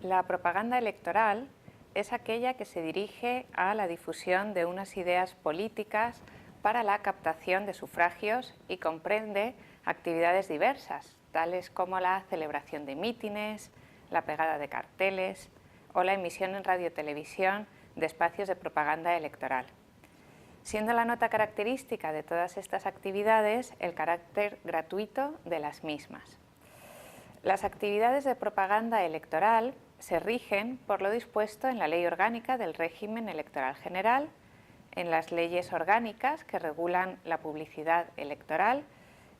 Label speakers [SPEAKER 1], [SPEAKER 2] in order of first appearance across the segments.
[SPEAKER 1] La propaganda electoral es aquella que se dirige a la difusión de unas ideas políticas para la captación de sufragios y comprende actividades diversas, tales como la celebración de mítines, la pegada de carteles o la emisión en radio-televisión de espacios de propaganda electoral. Siendo la nota característica de todas estas actividades el carácter gratuito de las mismas. Las actividades de propaganda electoral se rigen por lo dispuesto en la Ley Orgánica del Régimen Electoral General, en las leyes orgánicas que regulan la publicidad electoral,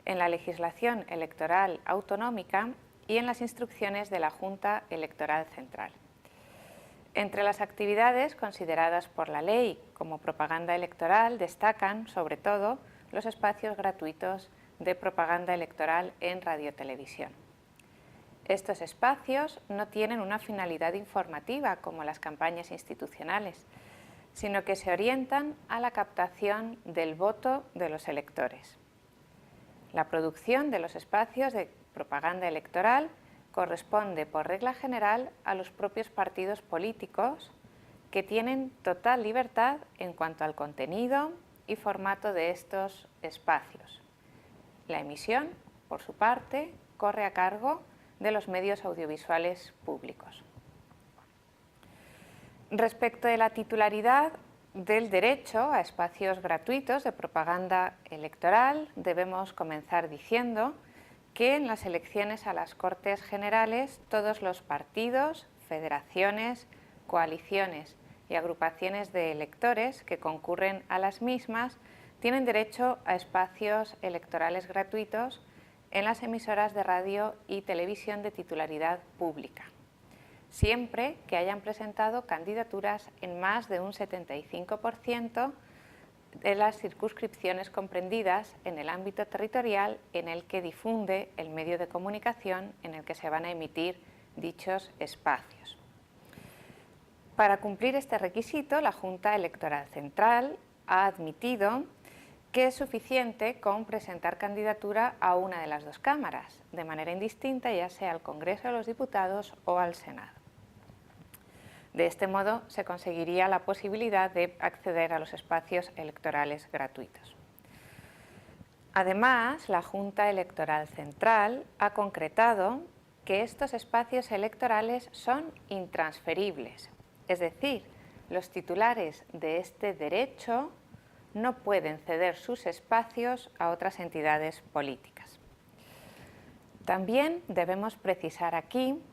[SPEAKER 1] en la legislación electoral autonómica y en las instrucciones de la Junta Electoral Central. Entre las actividades consideradas por la ley como propaganda electoral destacan, sobre todo, los espacios gratuitos de propaganda electoral en radiotelevisión. Estos espacios no tienen una finalidad informativa como las campañas institucionales, sino que se orientan a la captación del voto de los electores. La producción de los espacios de propaganda electoral corresponde por regla general a los propios partidos políticos, que tienen total libertad en cuanto al contenido y formato de estos espacios. La emisión, por su parte, corre a cargo de los medios audiovisuales públicos. Respecto de la titularidad del derecho a espacios gratuitos de propaganda electoral, debemos comenzar diciendo que en las elecciones a las Cortes Generales todos los partidos, federaciones, coaliciones y agrupaciones de electores que concurren a las mismas tienen derecho a espacios electorales gratuitos en las emisoras de radio y televisión de titularidad pública, siempre que hayan presentado candidaturas en más de un 75% de las circunscripciones comprendidas en el ámbito territorial en el que difunde el medio de comunicación en el que se van a emitir dichos espacios. Para cumplir este requisito, la Junta Electoral Central ha admitido que es suficiente con presentar candidatura a una de las dos cámaras, de manera indistinta, ya sea al Congreso de los Diputados o al Senado. De este modo se conseguiría la posibilidad de acceder a los espacios electorales gratuitos. Además, la Junta Electoral Central ha concretado que estos espacios electorales son intransferibles, es decir, los titulares de este derecho no pueden ceder sus espacios a otras entidades políticas. También debemos precisar aquí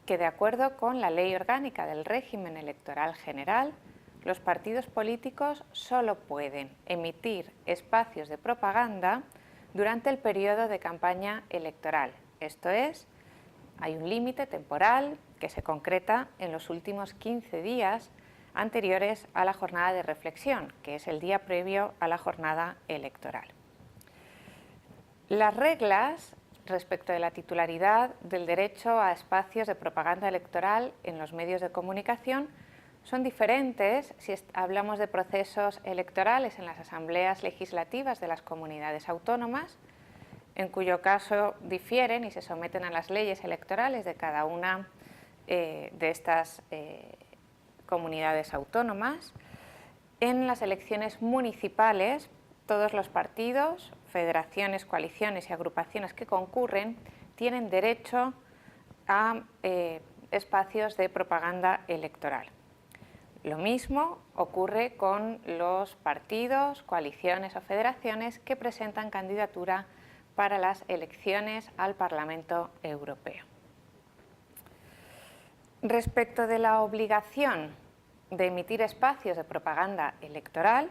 [SPEAKER 1] que, de acuerdo con la Ley Orgánica del Régimen Electoral General, los partidos políticos solo pueden emitir espacios de propaganda durante el periodo de campaña electoral. Esto es, hay un límite temporal que se concreta en los últimos 15 días anteriores a la jornada de reflexión, que es el día previo a la jornada electoral. Las reglas respecto de la titularidad del derecho a espacios de propaganda electoral en los medios de comunicación son diferentes si hablamos de procesos electorales en las asambleas legislativas de las comunidades autónomas, en cuyo caso difieren y se someten a las leyes electorales de cada una de estas comunidades autónomas. En las elecciones municipales, todos los partidos, federaciones, coaliciones y agrupaciones que concurren tienen derecho a espacios de propaganda electoral. Lo mismo ocurre con los partidos, coaliciones o federaciones que presentan candidatura para las elecciones al Parlamento Europeo. Respecto de la obligación de emitir espacios de propaganda electoral,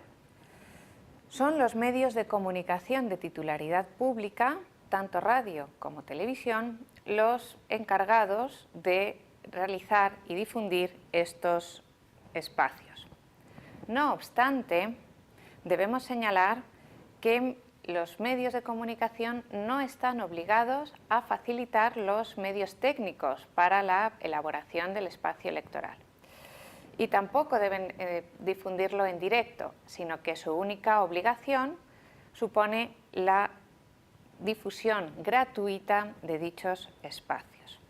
[SPEAKER 1] son los medios de comunicación de titularidad pública, tanto radio como televisión, los encargados de realizar y difundir estos espacios. No obstante, debemos señalar que los medios de comunicación no están obligados a facilitar los medios técnicos para la elaboración del espacio electoral. Y tampoco deben difundirlo en directo, sino que su única obligación supone la difusión gratuita de dichos espacios.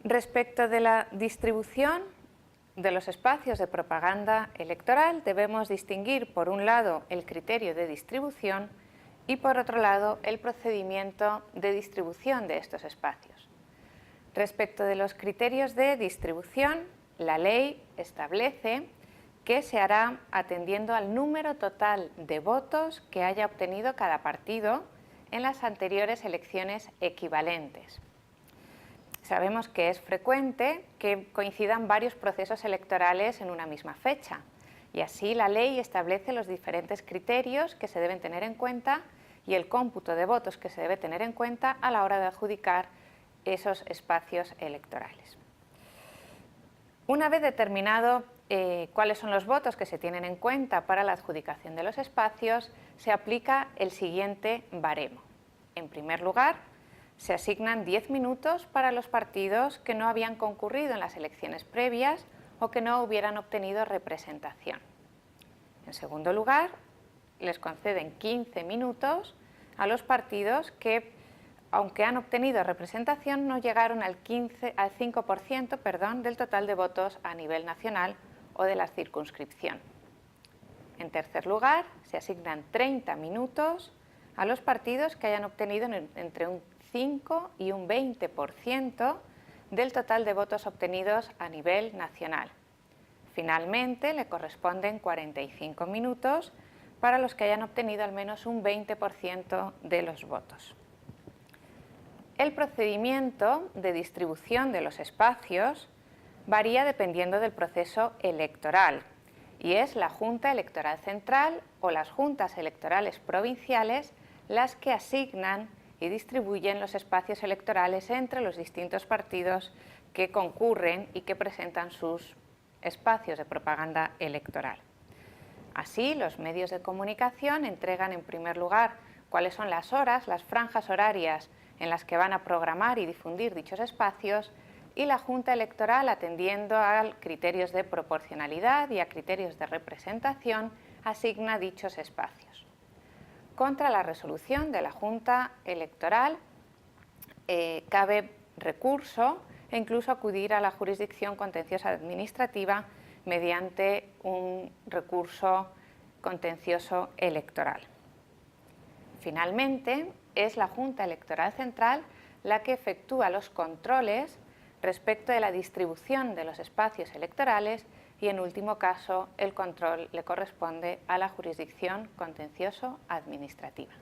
[SPEAKER 1] Respecto de la distribución de los espacios de propaganda electoral, debemos distinguir, por un lado, el criterio de distribución y, por otro lado, el procedimiento de distribución de estos espacios. Respecto de los criterios de distribución, la ley establece que se hará atendiendo al número total de votos que haya obtenido cada partido en las anteriores elecciones equivalentes. Sabemos que es frecuente que coincidan varios procesos electorales en una misma fecha y así la ley establece los diferentes criterios que se deben tener en cuenta y el cómputo de votos que se debe tener en cuenta a la hora de adjudicar esos espacios electorales. Una vez determinado cuáles son los votos que se tienen en cuenta para la adjudicación de los espacios, se aplica el siguiente baremo. En primer lugar, se asignan 10 minutos para los partidos que no habían concurrido en las elecciones previas o que no hubieran obtenido representación. En segundo lugar, les conceden 15 minutos a los partidos que, aunque han obtenido representación, no llegaron al 5% del total de votos a nivel nacional o de la circunscripción. En tercer lugar, se asignan 30 minutos a los partidos que hayan obtenido entre un 5 y un 20% del total de votos obtenidos a nivel nacional. Finalmente, le corresponden 45 minutos para los que hayan obtenido al menos un 20% de los votos. El procedimiento de distribución de los espacios varía dependiendo del proceso electoral y es la Junta Electoral Central o las juntas electorales provinciales las que asignan y distribuyen los espacios electorales entre los distintos partidos que concurren y que presentan sus espacios de propaganda electoral. Así, los medios de comunicación entregan en primer lugar cuáles son las horas, las franjas horarias en las que van a programar y difundir dichos espacios, y la Junta Electoral, atendiendo a criterios de proporcionalidad y a criterios de representación, asigna dichos espacios. Contra la resolución de la Junta Electoral cabe recurso e incluso acudir a la jurisdicción contenciosa administrativa mediante un recurso contencioso electoral. Finalmente, es la Junta Electoral Central la que efectúa los controles respecto de la distribución de los espacios electorales y, en último caso, el control le corresponde a la jurisdicción contencioso administrativa.